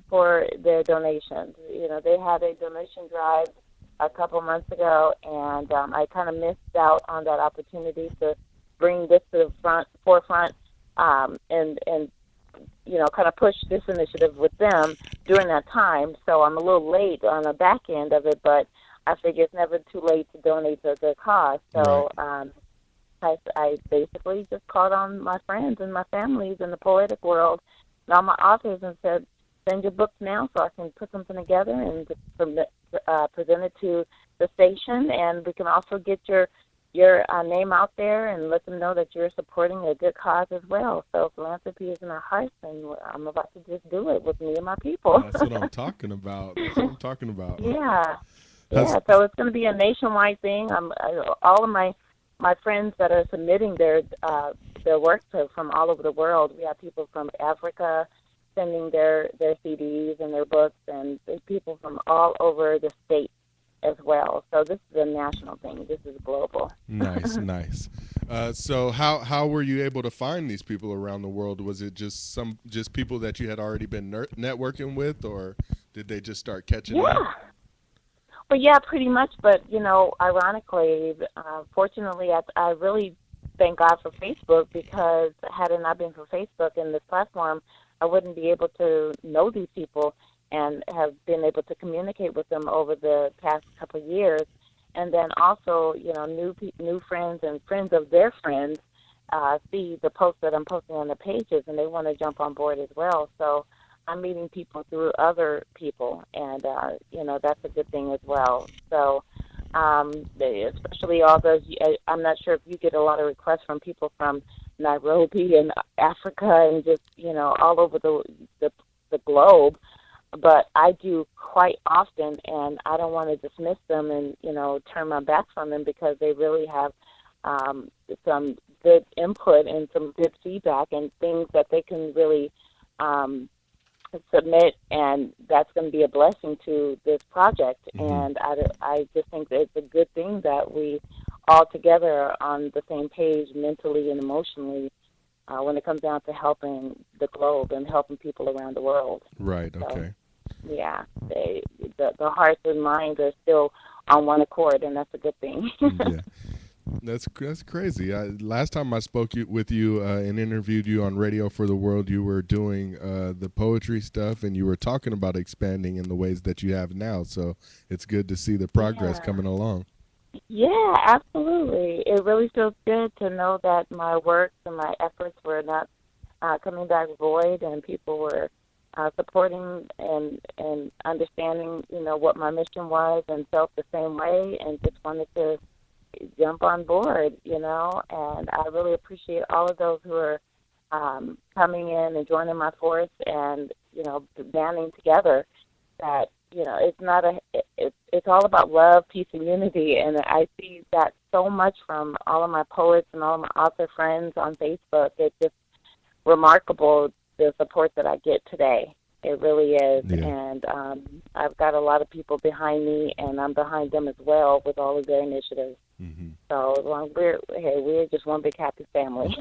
for their donations. They had a donation drive a couple months ago, and I kind of missed out on that opportunity to bring this to the forefront, and kind of push this initiative with them during that time. So I'm a little late on the back end of it, but I figure it's never too late to donate to a good cause. Right. So I basically just called on my friends and my families in the poetic world and all my authors and said, send your books now so I can put something together and present it to the station, and we can also get your name out there and let them know that you're supporting a good cause as well. So philanthropy is in our hearts, and I'm about to just do it with me and my people. That's what I'm talking about. That's what I'm talking about. Yeah, That's yeah. So it's going to be a nationwide thing. All of my friends that are submitting their work from all over the world. We have people from Africa sending their CDs and their books, and there's people from all over the state as well. So this is a national thing. This is global. nice, nice. So how were you able to find these people around the world? Was it just people that you had already been networking with, or did they just start catching on? Yeah. Well, yeah, pretty much. But ironically, fortunately, I really thank God for Facebook, because had it not been for Facebook and this platform, I wouldn't be able to know these people and have been able to communicate with them over the past couple of years. And then also, new friends and friends of their friends see the posts that I'm posting on the pages, and they want to jump on board as well. So I'm meeting people through other people, and that's a good thing as well. So especially all those, I'm not sure if you get a lot of requests from people from Nairobi and Africa and just all over the globe, but I do quite often, and I don't want to dismiss them and turn my back on them, because they really have some good input and some good feedback and things that they can really submit, and that's going to be a blessing to this project. Hmm. And I just think that it's a good thing that we all together are on the same page mentally and emotionally when it comes down to helping the globe and helping people around the world. Right. So, Okay. yeah, the hearts and minds are still on one accord, and that's a good thing. Yeah. That's crazy. Last time I spoke with you and interviewed you on Radio for the World, you were doing the poetry stuff, and you were talking about expanding in the ways that you have now. So it's good to see the progress Yeah. coming along. Yeah, absolutely. It really feels good to know that my work and my efforts were not coming back void, and people were supporting and understanding, what my mission was, and felt the same way, and just wanted to jump on board, And I really appreciate all of those who are coming in and joining my force, and banding together. That it's not it's all about love, peace, and unity, and I see that so much from all of my poets and all of my author friends on Facebook. It's just remarkable, the support that I get today. It really is, Yeah. and I've got a lot of people behind me, and I'm behind them as well with all of their initiatives. Hmm. So as long as we're just one big happy family,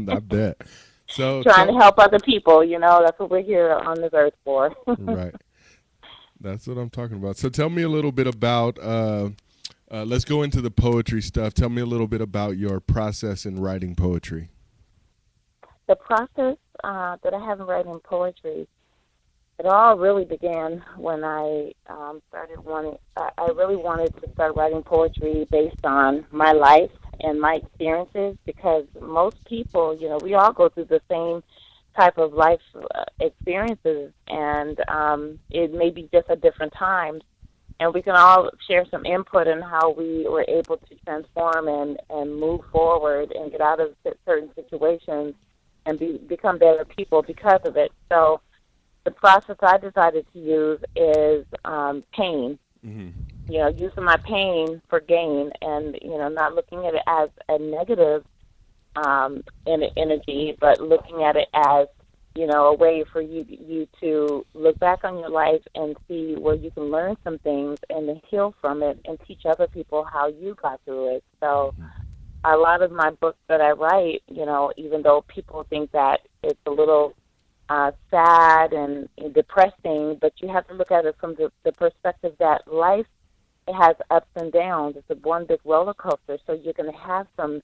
I bet. So trying to tell help other people. That's what we're here on this earth for. right. That's what I'm talking about. So tell me a little bit about. Let's go into the poetry stuff. Tell me a little bit about your process in writing poetry. The process that I have in writing poetry, it all really began when I started wanting. I really wanted to start writing poetry based on my life and my experiences, because most people, we all go through the same type of life experiences, and it may be just at different times. And we can all share some input on how we were able to transform and move forward and get out of certain situations and become better people because of it. So the process I decided to use is pain. Hmm. Using my pain for gain, and not looking at it as a negative energy, but looking at it as a way for you to look back on your life and see where you can learn some things and then heal from it and teach other people how you got through it. So a lot of my books that I write, even though people think that it's a little sad and depressing, but you have to look at it from the perspective that life, it has ups and downs. It's a one big roller coaster. So you're going to have some,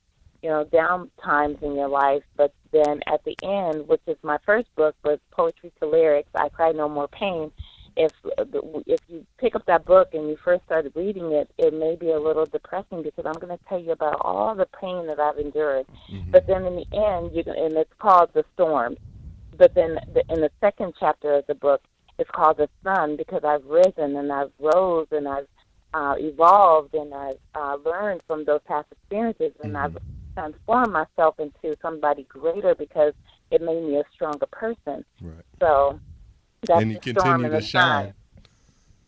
down times in your life. But then at the end, which is my first book, was Poetry to Lyrics, I Cry No More Pain. If you pick up that book and you first started reading it, it may be a little depressing because I'm going to tell you about all the pain that I've endured. Mm-hmm. But then in the end, and it's called The Storm. But then in the second chapter of the book, it's called The Sun because I've risen and I've rose and I've evolved and I've learned from those past experiences and Mm-hmm. I've transformed myself into somebody greater because it made me a stronger person. Right. So that's And you the storm continue and to the sun. shine.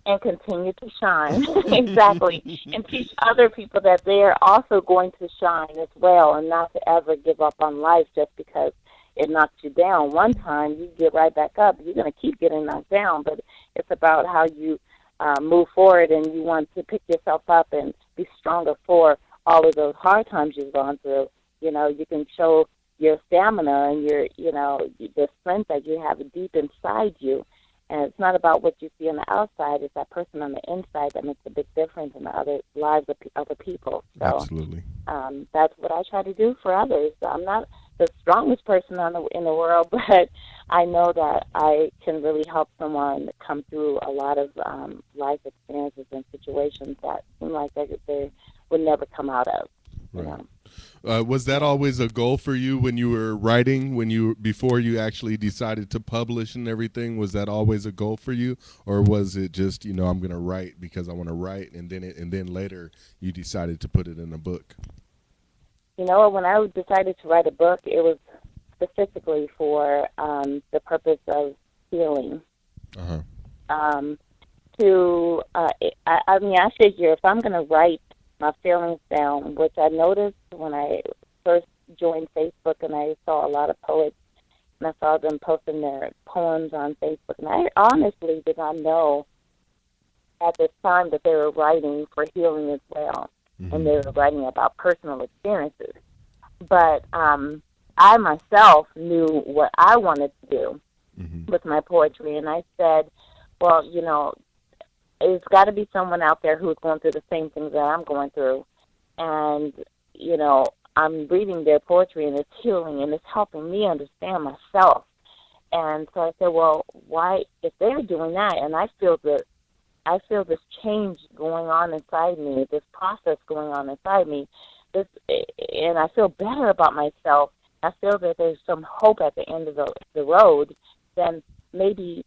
And continue to shine. Exactly. And teach other people that they are also going to shine as well and not to ever give up on life just because it knocks you down. One time you get right back up. You're going to keep getting knocked down, but it's about how you move forward and you want to pick yourself up and be stronger for all of those hard times you've gone through. You can show your stamina and the strength that you have deep inside you. And it's not about what you see on the outside; it's that person on the inside that makes a big difference in the other lives of other people. So Absolutely. that's what I try to do for others. I'm not the strongest person in the world, but I know that I can really help someone come through a lot of life experiences and situations that seem like they would never come out of. You Right. know. Was that Yeah. always a goal for you when you were writing, when you before you actually decided to publish and everything? Was that always a goal for you, or was it just I'm going to write because I want to write, and then later you decided to put it in a book? When I decided to write a book, it was specifically for the purpose of healing. Uh huh. Um, I mean, I figure if I'm going to write my feelings down, which I noticed when I first joined Facebook and I saw a lot of poets and I saw them posting their poems on Facebook, and I honestly did not know at this time that they were writing for healing as well, and Mm-hmm. they were writing about personal experiences. But I myself knew what I wanted to do Mm-hmm. with my poetry, and I said, well, it's got to be someone out there who's going through the same things that I'm going through, and you know, I'm reading their poetry and it's healing and it's helping me understand myself. And so I said, well, why if they're doing that, and I feel this change going on inside me, this process going on inside me, this, and I feel better about myself. I feel that there's some hope at the end of the road. Then maybe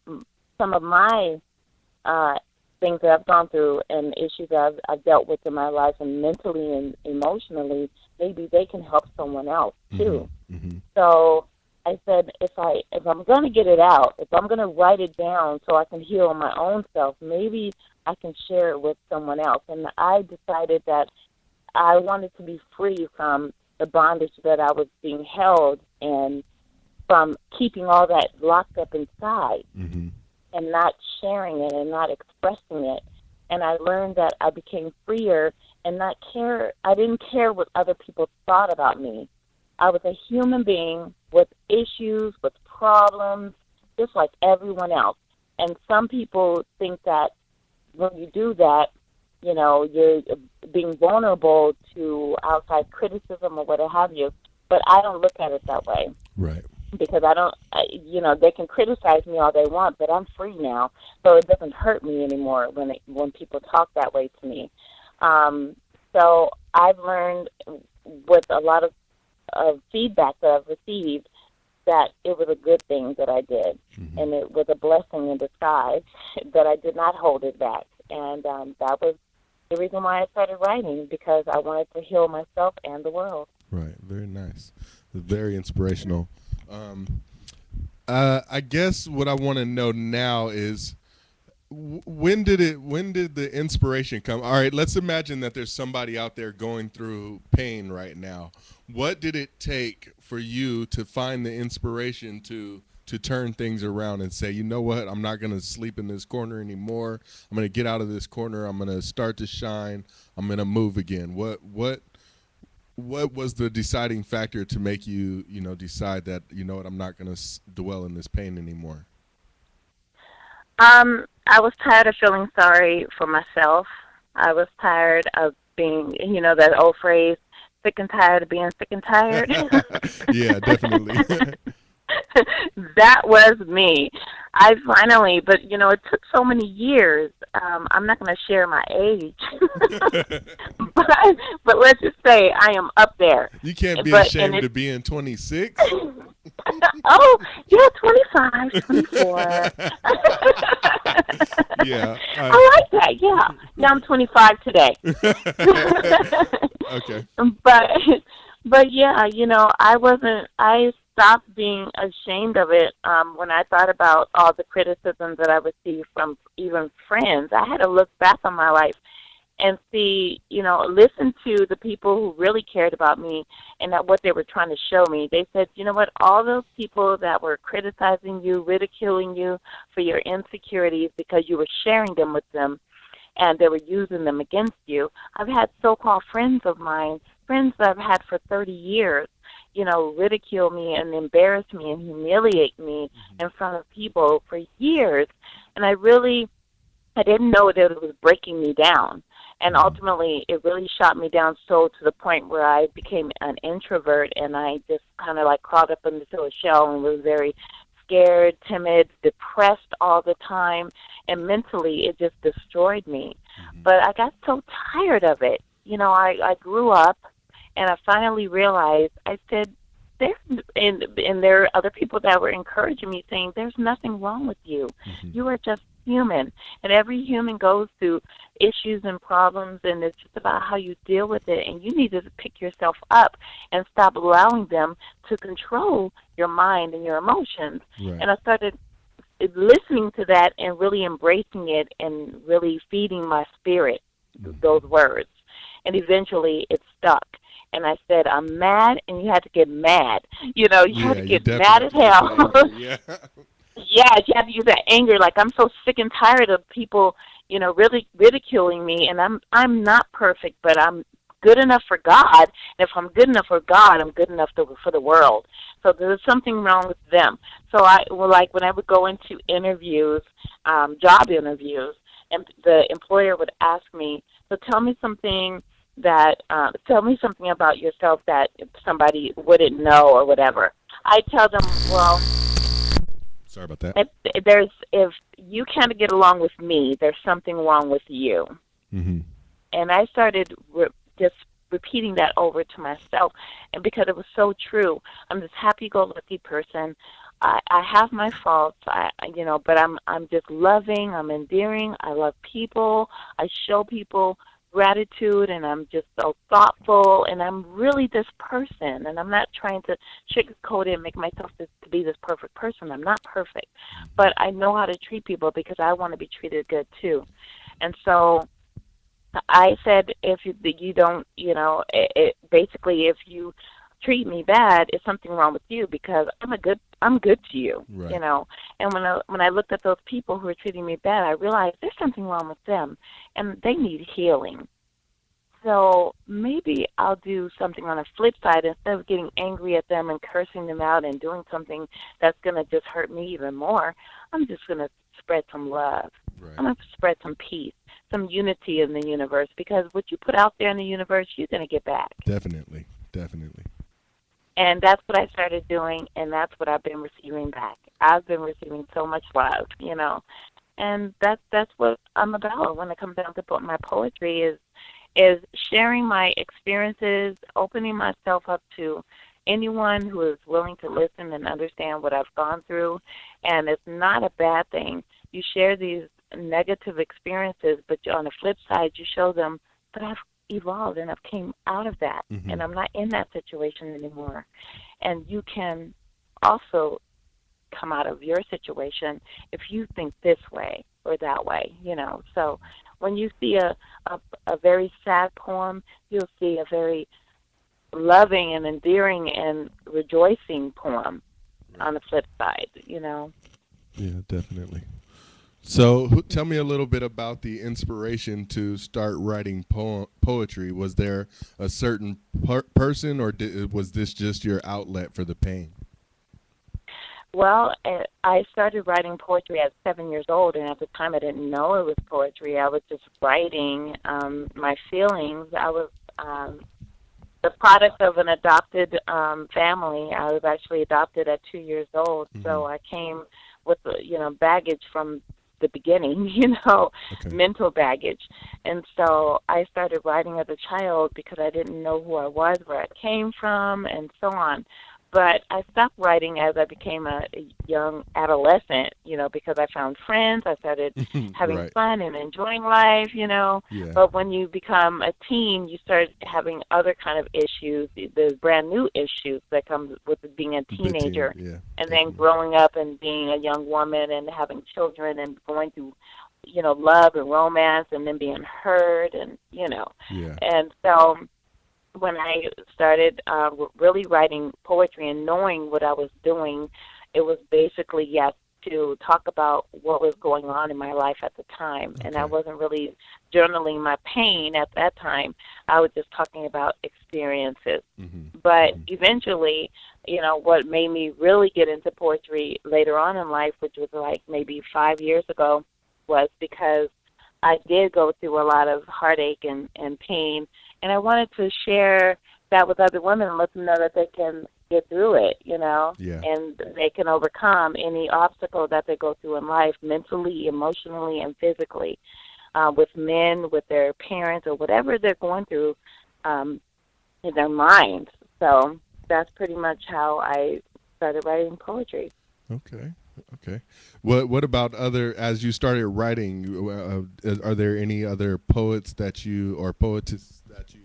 some of my uh, things that I've gone through and issues that I've dealt with in my life and mentally and emotionally, maybe they can help someone else Mm-hmm. too. Mm-hmm. So I said, if I'm going to get it out, if I'm going to write it down so I can heal my own self, maybe I can share it with someone else. And I decided that I wanted to be free from the bondage that I was being held and from keeping all that locked up inside Mm-hmm. and not sharing it and not expressing it. And I learned that I became freer and not care. I didn't care what other people thought about me. I was a human being with issues, with problems, just like everyone else. And some people think that when you do that, you're being vulnerable to outside criticism or what have you. But I don't look at it that way Right. because they can criticize me all they want, but I'm free now, so it doesn't hurt me anymore when people talk that way to me. Um, so I've learned with a lot of feedback that I've received that it was a good thing that I did, Mm-hmm. and it was a blessing in disguise that I did not hold it back, and that was the reason why I started writing because I wanted to heal myself and the world. Right. Very nice. Very inspirational. Um, I guess what I want to know now is when did the inspiration come? All right, let's imagine that there's somebody out there going through pain right now. What did it take for you to find the inspiration to turn things around and say, you know what, I'm not going to sleep in this corner anymore. I'm going to get out of this corner. I'm going to start to shine. I'm going to move again. What was the deciding factor to make you, decide that, what, I'm not going to dwell in this pain anymore? I was tired of feeling sorry for myself. I was tired of being, that old phrase, sick and tired of being sick and tired. Yeah, definitely. That was me. I finally, but it took so many years. I'm not going to share my age, but let's just say I am up there. You can't be But and ashamed it's of being 26. oh yeah, 25, 24. Yeah. I like that. Yeah. Now I'm 25 today. Okay. but yeah, I wasn't. I stopped being ashamed of it when I thought about all the criticism that I received from even friends. I had to look back on my life and see, listen to the people who really cared about me and that what they were trying to show me. They said, you know what, all those people that were criticizing you, ridiculing you for your insecurities because you were sharing them with them and they were using them against you. I've had so-called friends of mine, friends that I've had for 30 years, ridicule me and embarrass me and humiliate me in front of people for years. And I didn't know that it was breaking me down. And Mm-hmm. ultimately, it really shot me down so to the point where I became an introvert and I just kind of like crawled up into a shell and was very scared, timid, depressed all the time. And mentally, it just destroyed me. Mm-hmm. But I got so tired of it. I grew up and I finally realized, I said, and there are other people that were encouraging me saying, there's nothing wrong with you. Mm-hmm. You are just human. And every human goes through issues and problems, and it's just about how you deal with it. And you need to pick yourself up and stop allowing them to control your mind and your emotions. Right. And I started listening to that and really embracing it and really feeding my spirit those Mm-hmm. words. And eventually it stuck. And I said, I'm mad, and you had to get mad. You had Yeah, to you get definitely mad have as to use the hell. anger. Yeah. Yes, you have to use that anger. Like I'm so sick and tired of people, really ridiculing me, and I'm not perfect, but I'm good enough for God. And if I'm good enough for God, I'm good enough for the world. So there's something wrong with them. So like when I would go into interviews, job interviews, and the employer would ask me, so tell me something about yourself that somebody wouldn't know or whatever. I tell them, well, Sorry about that. if you can't get along with me, there's something wrong with you. Mm-hmm. And I started just repeating that over to myself, and because it was so true, I'm this happy-go-lucky person. I have my faults, but I'm just loving. I'm endearing. I love people. I show people gratitude, and I'm just so thoughtful, and I'm really this person, and I'm not trying to sugarcoat it and make myself to be this perfect person. I'm not perfect, but I know how to treat people because I want to be treated good too. And so I said, if you don't, basically, if you treat me bad, it's something wrong with you because I'm good to you, Right. And when I looked at those people who were treating me bad, I realized there's something wrong with them, and they need healing. So maybe I'll do something on a flip side instead of getting angry at them and cursing them out and doing something that's going to just hurt me even more. I'm just going to spread some love. Right. I'm going to spread some peace, some unity in the universe because what you put out there in the universe, you're going to get back. Definitely. Definitely. And that's what I started doing, and that's what I've been receiving back. I've been receiving so much love. And that's what I'm about when it comes down to my poetry is sharing my experiences, opening myself up to anyone who is willing to listen and understand what I've gone through. And it's not a bad thing. You share these negative experiences, but on the flip side, you show them that I've evolved and I've came out of that, Mm-hmm. and I'm not in that situation anymore. And you can also come out of your situation if you think this way or that way. So when you see a very sad poem, you'll see a very loving and endearing and rejoicing poem Right. on the flip side. Yeah, definitely. So, tell me a little bit about the inspiration to start writing poetry. Was there a certain person, or was this just your outlet for the pain? Well, I started writing poetry at 7 years old, and at the time I didn't know it was poetry. I was just writing my feelings. I was the product of an adopted family. I was actually adopted at 2 years old, Hmm. so I came with baggage from the beginning, Okay. mental baggage. And so I started writing as a child because I didn't know who I was, where I came from, and so on. But I stopped writing as I became a young adolescent, because I found friends. I started having Right. fun and enjoying life. Yeah. But when you become a teen, you start having other kind of issues, the brand new issues that come with being a Bit teen. teenager, Yeah. and then Definitely. growing up and being a young woman and having children and going through, love and romance, and then being hurt, Yeah. and so when I started really writing poetry and knowing what I was doing, it was basically, yes, to talk about what was going on in my life at the time. And I Okay. wasn't really journaling my pain at that time. I was just talking about experiences. Hmm. But Hmm. eventually, what made me really get into poetry later on in life, which was like maybe 5 years ago, was because I did go through a lot of heartache and pain, and I wanted to share that with other women and let them know that they can get through it, Yeah. and they can overcome any obstacle that they go through in life, mentally, emotionally, and physically, with men, with their parents, or whatever they're going through um, in their minds. So that's pretty much how I started writing poetry. Okay. Okay. What about other, as you started writing? Are there any other poets that you, or poetess that you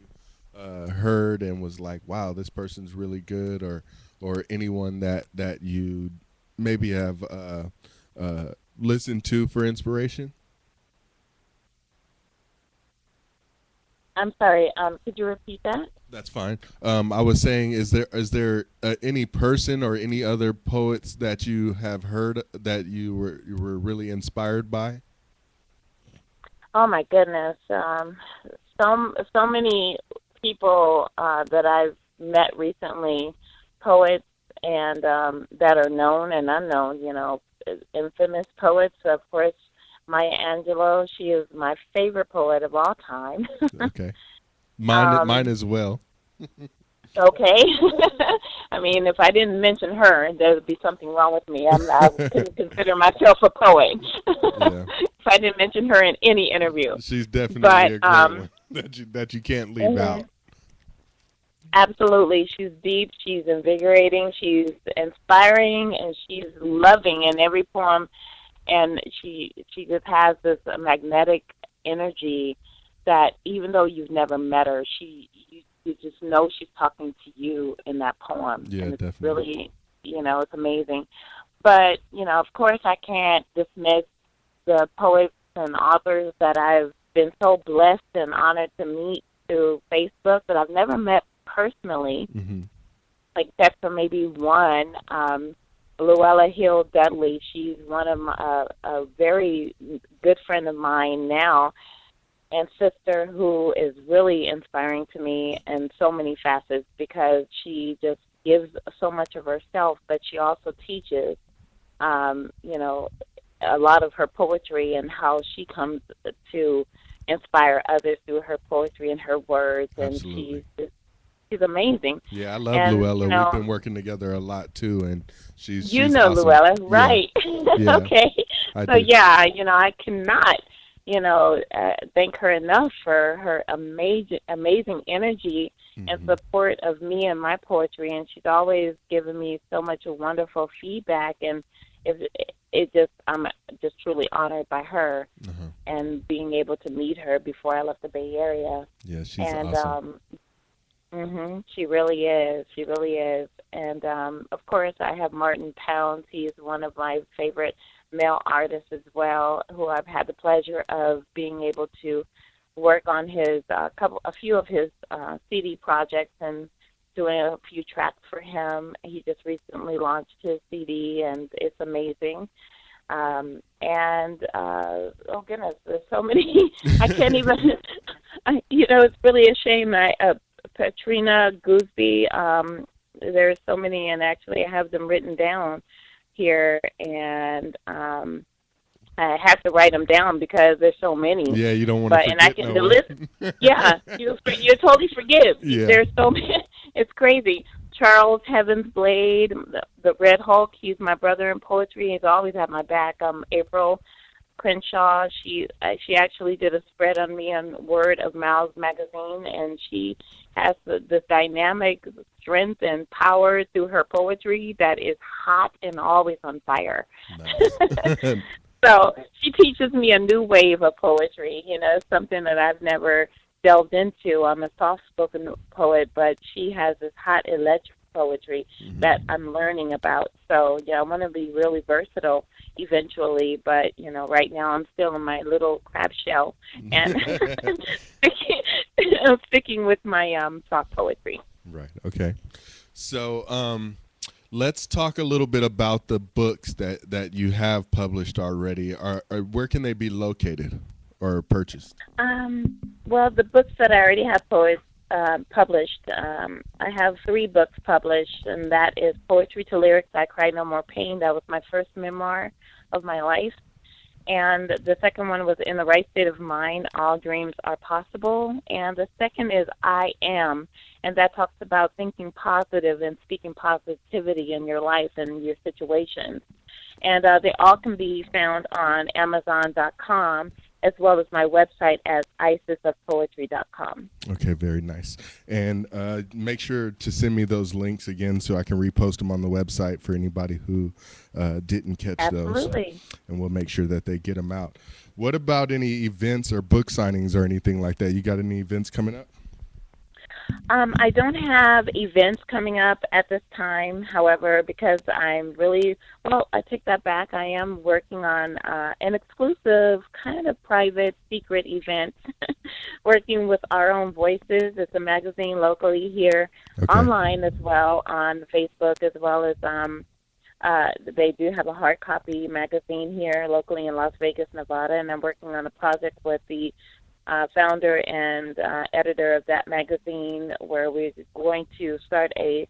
heard and was like, wow, this person's really good, or anyone that you maybe have listened to for inspiration? I'm sorry, could you repeat that? That's fine. I was saying, is there any person or any other poets that you have heard that you were really inspired by? Oh my goodness. So many people that I've met recently, poets and that are known and unknown, infamous poets. Of course, Maya Angelou, she is my favorite poet of all time. Okay, mine um, as well. okay. I mean, if I didn't mention her, there would be something wrong with me. I couldn't consider myself a poet Yeah, if I didn't mention her in any interview. she's definitely But a great one that you can't leave mhm. out. Absolutely. She's deep, she's invigorating, she's inspiring, and she's loving in every poem. And she just has this magnetic energy that even though you've never met her, you just know she's talking to you in that poem, Yeah, and it's definitely. really, it's amazing. But of course, I can't dismiss the poets and authors that I've been so blessed and honored to meet through Facebook that I've never met personally, Hmm. except for maybe one. Luella Hill Dudley. She's one of a very good friend of mine now, and sister who is really inspiring to me in so many facets because she just gives so much of herself, but she also teaches. Um, you know, a lot of her poetry and how she comes to inspire others through her poetry and her words, and Absolutely. she's amazing. Yeah, I love And Luella. We've been working together a lot too, and she's you she's know awesome. Luella, Yeah, right? yeah, Okay. I So do. yeah, I cannot, thank her enough for her amazing energy and Hmm. support of me and my poetry. And she's always given me so much wonderful feedback, and it, it just I'm just truly honored by her Uh-huh. and being able to meet her before I left the Bay Area. Yeah, she's And awesome. she really is. She really is. And of course, I have Martin Pounds. He is one of my favorite male artists as well, who I've had the pleasure of being able to work on his a few of his CD projects and doing a few tracks for him. He just recently launched his CD, and it's amazing. And oh goodness, there's so many. I can't even. It's really a shame. Patrina Gooseby. There's so many, and actually, I have them written down here, and I have to write them down because there's so many. Yeah, you don't want to But and I forget can no the one. list. Yeah, you totally forget. Yeah. There's so many. It's crazy. Charles Heavens Blade, the Red Hulk. He's my brother in poetry. He's always had my back. April Crenshaw. She actually did a spread on me on Word of Mouth magazine, and she has this dynamic strength and power through her poetry that is hot and always on fire. Nice. So she teaches me a new wave of poetry, something that I've never delved into. I'm a soft-spoken poet, but she has this hot electric poetry that I'm learning about. So, yeah, I want to be really versatile eventually, but, right now I'm still in my little crab shell and sticking with my soft poetry. Right. Okay. So, let's talk a little bit about the books that you have published already. Where can they be located or purchased? Well, the books that I already have published, I have 3 books published, and that is Poetry to Lyrics, I Cry No More Pain. That was my first memoir of my life. And the second one was In the Right State of Mind, All Dreams Are Possible. And the second is I Am, and that talks about thinking positive and speaking positivity in your life and your situations. And they all can be found on Amazon.com, as well as my website at isisofpoetry.com. Okay, very nice. And make sure to send me those links again so I can repost them on the website for anybody who didn't catch those. Absolutely. And we'll make sure that they get them out. What about any events or book signings or anything like that? You got any events coming up? I don't have events coming up at this time, however, because I take that back. I am working on an exclusive, kind of private, secret event, working with Our Own Voices. It's a magazine locally here, online as well, on Facebook, as well as they do have a hard copy magazine here locally in Las Vegas, Nevada, and I'm working on a project with the founder and editor of that magazine, where we're going to start a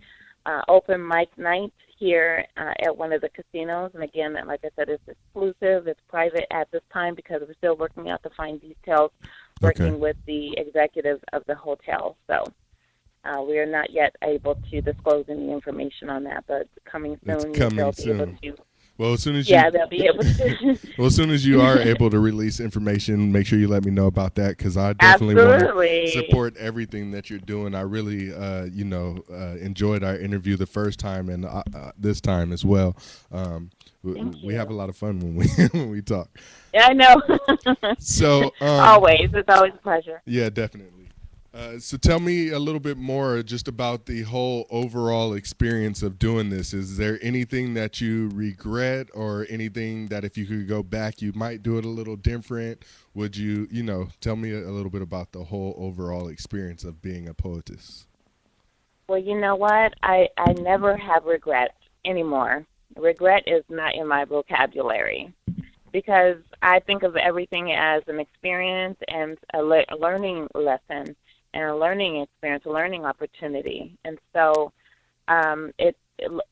open mic night here at one of the casinos. And again, like I said, it's exclusive, it's private at this time because we're still working out the fine details, working with the executive of the hotel. So we are not yet able to disclose any information on that, but coming soon, they'll be able to. Well, as soon as they'll be able to. Well, as soon as you are able to release information, make sure you let me know about that, because I definitely want to support everything that you're doing. I really, enjoyed our interview the first time and this time as well. We have a lot of fun when we talk. Yeah, I know. So always, it's always a pleasure. Yeah, definitely. So tell me a little bit more just about the whole overall experience of doing this. Is there anything that you regret, or anything that if you could go back you might do it a little different? Would you, tell me a little bit about the whole overall experience of being a poetess? Well, you know what? I never have regrets anymore. Regret is not in my vocabulary, because I think of everything as an experience and a learning lesson, and a learning experience, a learning opportunity. And so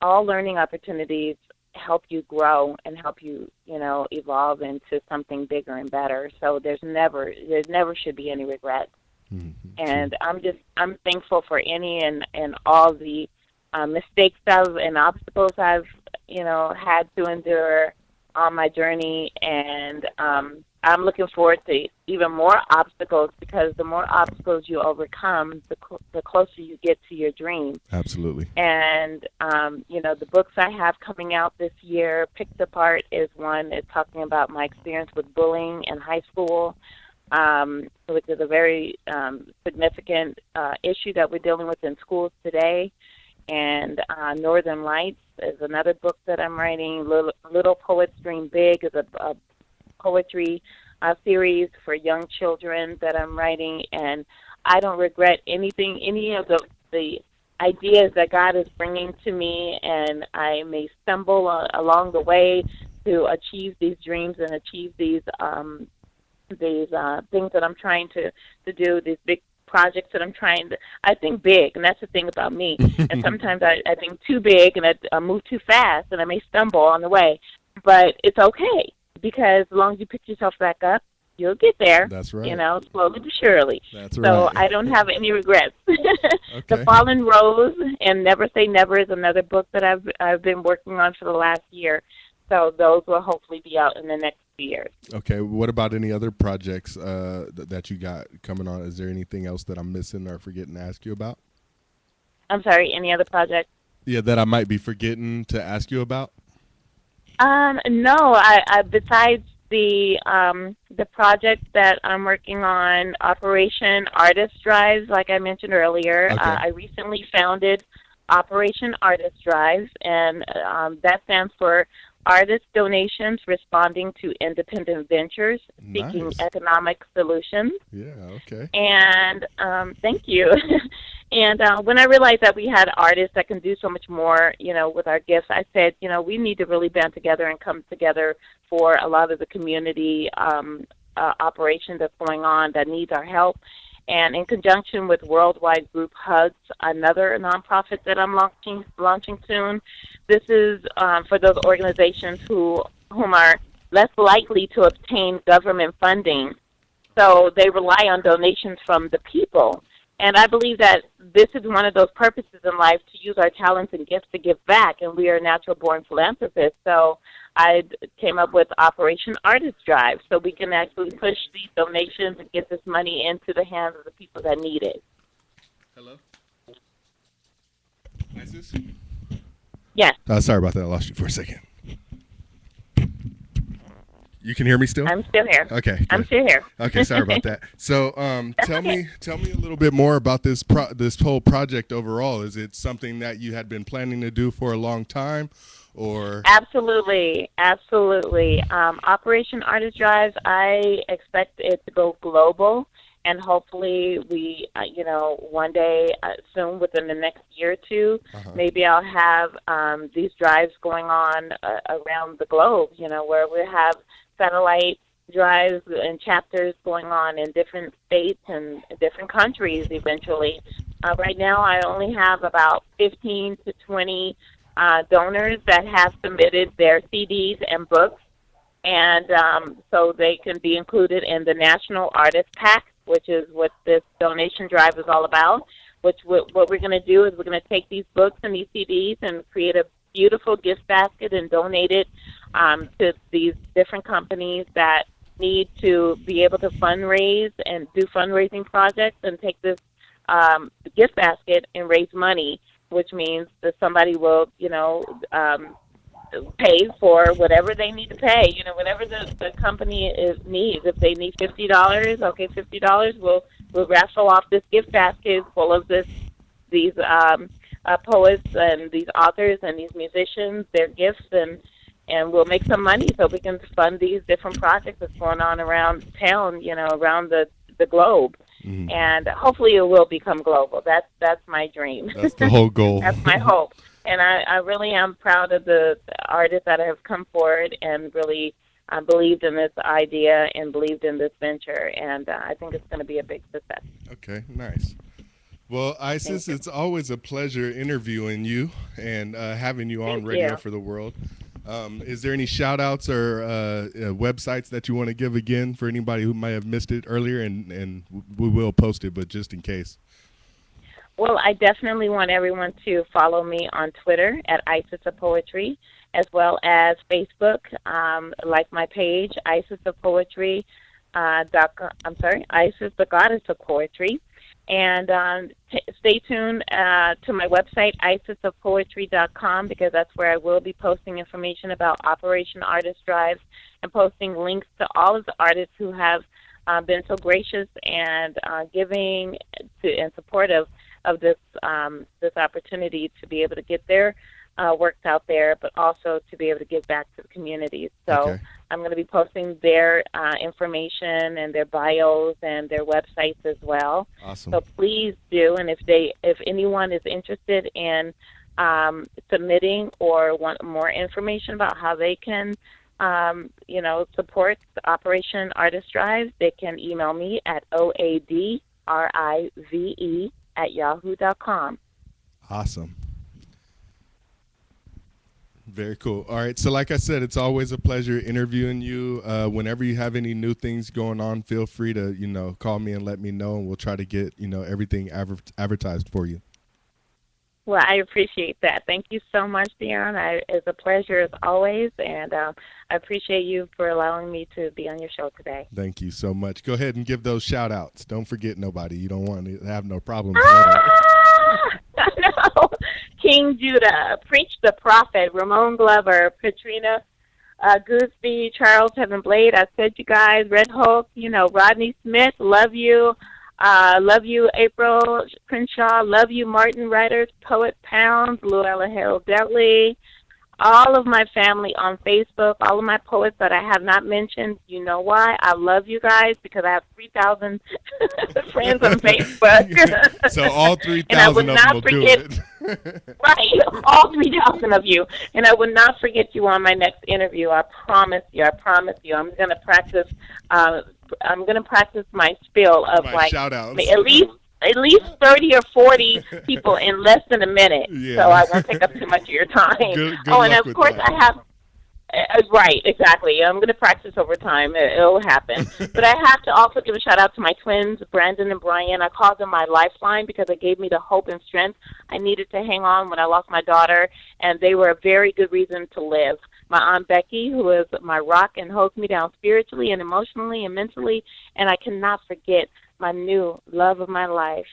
all learning opportunities help you grow and help you, evolve into something bigger and better. So there never should be any regrets. Mm-hmm. And I'm thankful for any and all the mistakes and obstacles I've, had to endure on my journey, and I'm looking forward to even more obstacles, because the more obstacles you overcome, the closer you get to your dream. Absolutely. And, the books I have coming out this year, Picked Apart is one. It's talking about my experience with bullying in high school, which is a very significant issue that we're dealing with in schools today. And Northern Lights is another book that I'm writing. Little Poets Dream Big is a poetry series for young children that I'm writing. And I don't regret anything, any of the ideas that God is bringing to me, and I may stumble along the way. to achieve these dreams and achieve these things that I'm trying to do, these big projects that I'm trying to. I think big, and that's the thing about me. And sometimes I think too big, and I move too fast, and I may stumble on the way. But it's okay because as long as you pick yourself back up, you'll get there. That's You right. know, slowly but surely. That's So right. I don't have any regrets. The Okay. Fallen Rose and Never Say Never is another book that I've been working on for the last year. So those will hopefully be out in the next few years. Okay. What about any other projects that you got coming on? Is there anything else that I'm missing or forgetting to ask you about? I'm sorry, any other projects? Yeah, that I might be forgetting to ask you about. No, I besides the project that I'm working on, Operation Artist Drives, like I mentioned earlier, Okay. I recently founded Operation Artist Drives, and that stands for Artist Donations Responding to Independent Ventures Seeking Nice. Economic Solutions. Yeah. Okay. And thank you. And when I realized that we had artists that can do so much more, you know, with our gifts, I said, you know, we need to really band together and come together for a lot of the community operations that's going on that needs our help. And in conjunction with Worldwide Group Hugs, another nonprofit that I'm launching soon, this is for those organizations whom are less likely to obtain government funding, so they rely on donations from the people. And I believe that this is one of those purposes in life to use our talents and gifts to give back. And we are natural born philanthropists. So I came up with Operation Artist Drive so we can actually push these donations and get this money into the hands of the people that need it. Hello. Isis. Yes, Sorry about that. I lost you for a second. You can hear me still? I'm still here. Okay. I'm Good. still here. Okay, sorry about that. So, tell me a little bit more about this whole project overall. Is it something that you had been planning to do for a long time, or? Absolutely, absolutely. Operation Artist Drives, I expect it to go global, and hopefully we, you know, one day soon, within the next year or two, Uh-huh. maybe I'll have these drives going on around the globe. You know, where we have satellite drives and chapters going on in different states and different countries eventually. Right now, I only have about 15 to 20 donors that have submitted their CDs and books, and so they can be included in the National Artist Pack, which is what this donation drive is all about. What we're going to do is we're going to take these books and these CDs and create a beautiful gift basket and donate it to these different companies that need to be able to fundraise and do fundraising projects, and take this gift basket and raise money, which means that somebody will, you know, pay for whatever they need to pay. You know, whatever the company needs. If they need $50, okay, $50. We'll raffle off this gift basket full of these poets and these authors and these musicians, their gifts, and we'll make some money so we can fund these different projects that's going on around town, you know, around the globe. Mhm. And hopefully it will become global. That's my dream. That's the whole goal. That's my hope. And I really am proud of the artists that have come forward and really believed in this idea and believed in this venture. And I think it's going to be a big success. Okay, nice. Well, Thank Isis, you. it's always a pleasure interviewing you and having you on Thank Radio you. for the World. Is there any shout outs or websites that you want to give again for anybody who might have missed it earlier? And we will post it, but just in case. Well, I definitely want everyone to follow me on Twitter at Isis of Poetry, as well as Facebook, like my page, Isis of Poetry. I'm sorry, Isis, the Goddess of Poetry. And stay tuned to my website, isisofpoetry.com, because that's where I will be posting information about Operation Artist Drives and posting links to all of the artists who have been so gracious and giving and supportive of this opportunity to be able to get their works out there, but also to be able to give back to the community. So Okay. I'm going to be posting their information and their bios and their websites as well. Awesome. So please do, and if anyone is interested in submitting or want more information about how they can supports Operation Artist Drive, they can email me at oadrive@yahoo.com. Awesome. Very cool. All right. So, like I said, it's always a pleasure interviewing you. Whenever you have any new things going on, feel free to, call me and let me know, and we'll try to get, everything advertised for you. Well, I appreciate that. Thank you so much, Deon. It's a pleasure as always, and I appreciate you for allowing me to be on your show today. Thank you so much. Go ahead and give those shout outs. Don't forget nobody. You don't want to have no problems later. No. King Judah, Preach the Prophet, Ramon Glover, Katrina Gooseby, Charles Heaven Blade, I said you guys, Red Hulk, Rodney Smith, love you. Love you, April Crenshaw. Love you, Martin Writers, Poet Pounds, Luella Hill Deley. All of my family on Facebook, all of my poets that I have not mentioned. You know why? I love you guys because I have 3,000 friends on Facebook. So all 3,000 of them will do it. Right, all 3,000 of you. And I would not forget you on my next interview. I promise you. I'm going to practice. I'm going to practice my spiel of my shout-outs. At least 30 or 40 people in less than a minute. Yeah. So I won't take up too much of your time. Good and of course that. I have. Right, exactly. I'm going to practice over time. It'll happen. But I have to also give a shout out to my twins, Brandon and Brian. I call them my lifeline because they gave me the hope and strength I needed to hang on when I lost my daughter, and they were a very good reason to live. My Aunt Becky, who is my rock and holds me down spiritually and emotionally and mentally, and I cannot forget my new love of my life,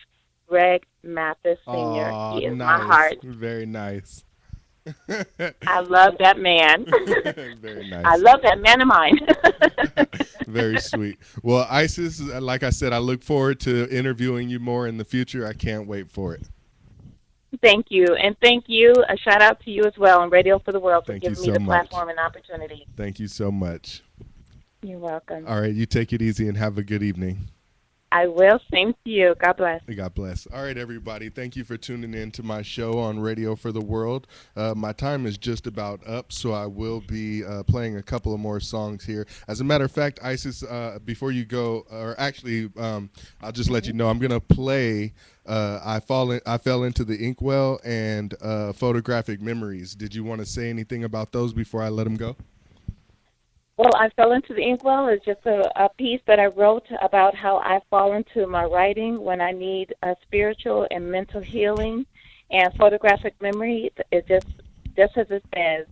Greg Mathis Sr. He is nice. my heart. Very nice. I love that man. Very nice. I love that man of mine. Very sweet. Well, Isis, like I said, I look forward to interviewing you more in the future. I can't wait for it. Thank you. And thank you. A shout out to you as well on Radio for the World for giving me the platform and opportunity. Thank you so much. You're welcome. All right. You take it easy and have a good evening. I will. Same to you. God bless. God bless. All right, everybody. Thank you for tuning in to my show on Radio for the World. My time is just about up, so I will be playing a couple of more songs here. As a matter of fact, Isis, before you go, or actually, I'll just let you know, I'm going to play I Fell Into the Inkwell and Photographic Memories. Did you want to say anything about those before I let them go? Well, I Fell Into the Inkwell is just a piece that I wrote about how I fall into my writing when I need a spiritual and mental healing. And photographic memory is just as it says,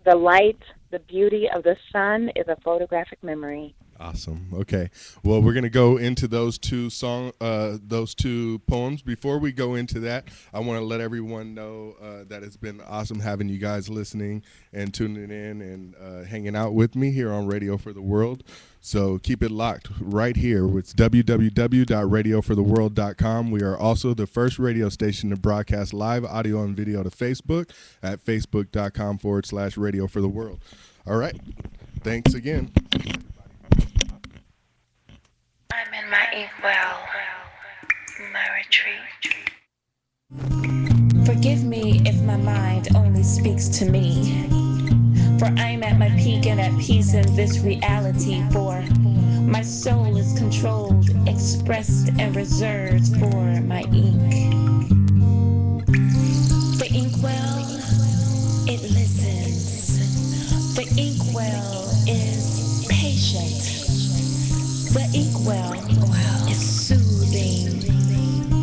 the light, the beauty of the sun is a photographic memory. Awesome. Okay. Well, we're going to go into those two poems. Before we go into that, I want to let everyone know that it's been awesome having you guys listening and tuning in and hanging out with me here on Radio for the World. So keep it locked right here. It's www.radiofortheworld.com. We are also the first radio station to broadcast live audio and video to Facebook at facebook.com/Radio for the World. All right. Thanks again. I'm in my inkwell, my retreat. Forgive me if my mind only speaks to me, for I'm at my peak and at peace in this reality, for my soul is controlled, expressed, and reserved for my ink. The inkwell, it listens. The inkwell is patient. The inkwell is soothing.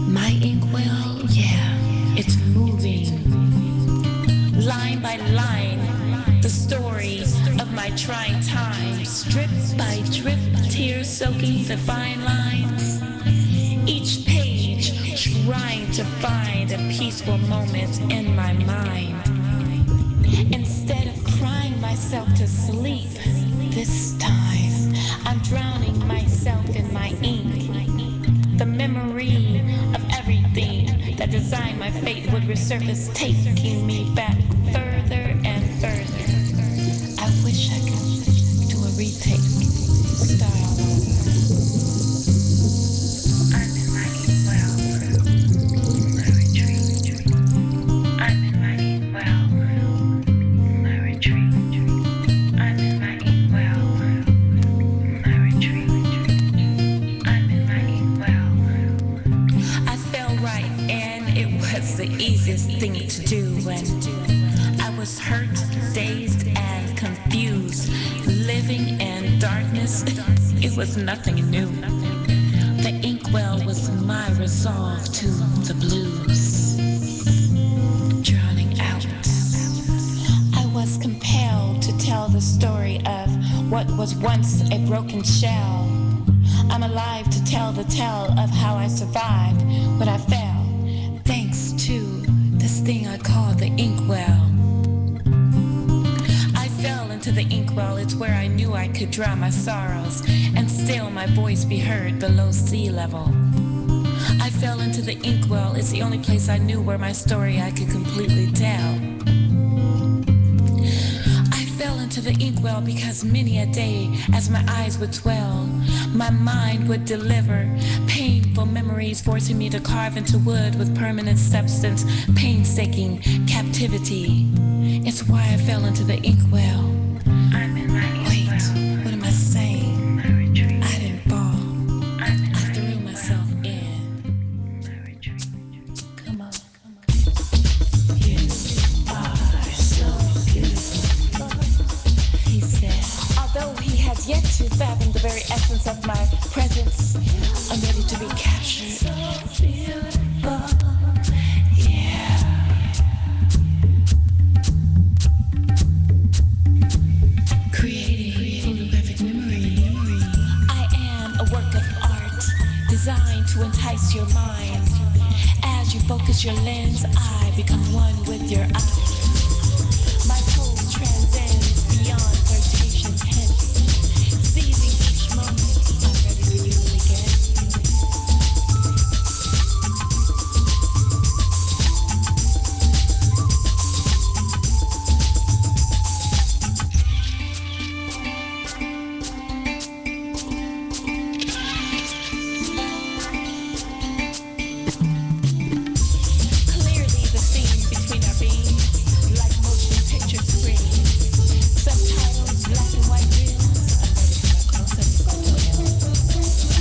My inkwell, yeah, it's moving. Line by line, the stories of my trying times, drip by drip, tears soaking the fine lines. Each page trying to find a peaceful moment in my mind. Instead of crying myself to sleep, this time I'm drowning myself in my ink. The memory of everything that designed my fate would resurface, taking me back further and further. I wish I could do a retake style. I'm in my inkwell, my retreat. I'm in my inkwell, my retreat. it was nothing new. The inkwell was my resolve to the blues. Drowning out. I was compelled to tell the story of what was once a broken shell. I'm alive to tell the tale of how I survived when I fell, thanks to this thing I call the inkwell. I fell into the inkwell, it's where I knew I could drown my sorrows and still my voice be heard below sea level. I fell into the inkwell, it's the only place I knew where my story I could completely tell. I fell into the inkwell because many a day as my eyes would swell, my mind would deliver painful memories, forcing me to carve into wood with permanent substance, painstaking captivity. It's why I fell into the inkwell. I'm in my inkwell. Wait, what am I saying? My retreat. I didn't fall. I threw myself in. My retreat. Come on, come on. You are so beautiful, he said. Although he has yet to fathom the very essence of my presence, I'm ready to be captured. So beautiful, yeah. Creating photographic memory. I am a work of art designed to entice your mind. As you focus your lens, I become one with your eyes. My pose transcends beyond flirtation's hints. Seizing each moment, I'm ready for you to begin. Clearly the scene between our beings, like motion picture screens. Subtitles, black and white reels. I'm ready for my close-up photo.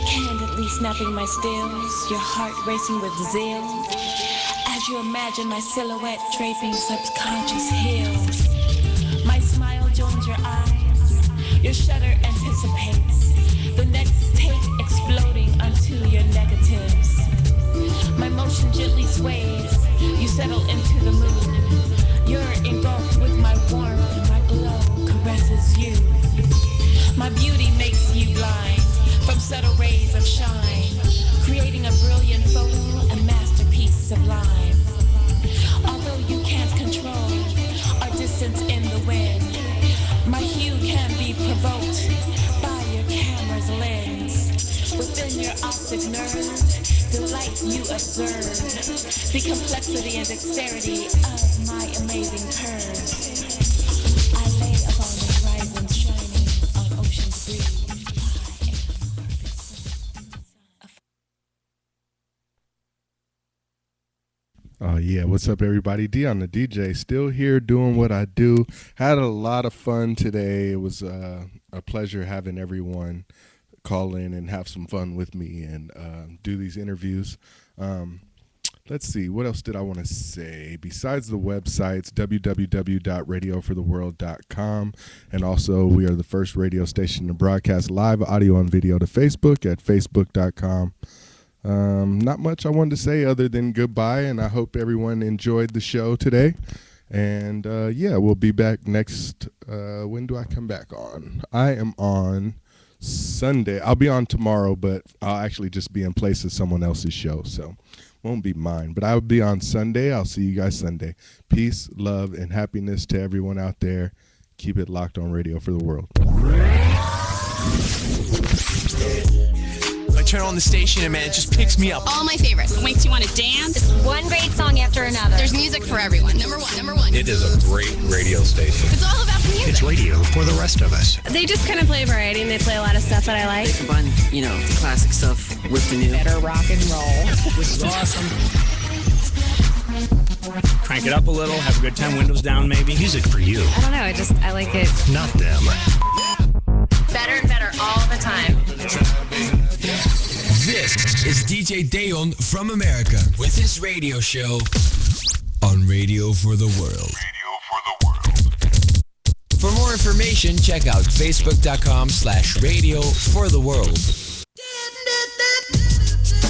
Candidly snapping my stills, your heart racing with zeal, as you imagine my silhouette draping subconscious hills. My smile joins your eyes, your shudder anticipates, the next take exploding onto your negatives. My motion gently sways, you settle into the mood. You're engulfed with my warmth, my glow caresses you. My beauty makes you blind from subtle rays of shine, creating a brilliant photo, a masterpiece sublime. Although you can't control our distance in the wind, my hue can be provoked by your camera's lens. Within your optic nerve, delight you observe the complexity and dexterity of my amazing curves. I lay upon the horizon shining on ocean's breeze. Oh yeah, what's up everybody? Deon the DJ, still here doing what I do. Had a lot of fun today. It was a pleasure having everyone call in and have some fun with me and do these interviews. Let's see, what else did I want to say? Besides the websites, www.radiofortheworld.com, and also we are the first radio station to broadcast live audio and video to Facebook at facebook.com. Not much I wanted to say other than goodbye, and I hope everyone enjoyed the show today. And yeah, we'll be back next. When do I come back on? I am on Sunday. I'll be on tomorrow, but I'll actually just be in place of someone else's show, so won't be mine. But I'll be on Sunday. I'll see you guys Sunday. Peace, love, and happiness to everyone out there. Keep it locked on Radio for the World. I turn on the station and man, it just picks me up. All my favorites. It makes you want to dance. It's one great song after another. There's music for everyone. Number one. It is a great radio station. It's all about the music. It's radio for the rest of us. They just kind of play variety and they play a lot of stuff that I like. They combine, the classic stuff with the new. Better rock and roll. Which is awesome. Crank it up a little, have a good time, windows down maybe. Music for you. I don't know, I like it. Not them. is DJ Deon from America with his radio show on Radio for the World. For more information, check out facebook.com/radio for the world.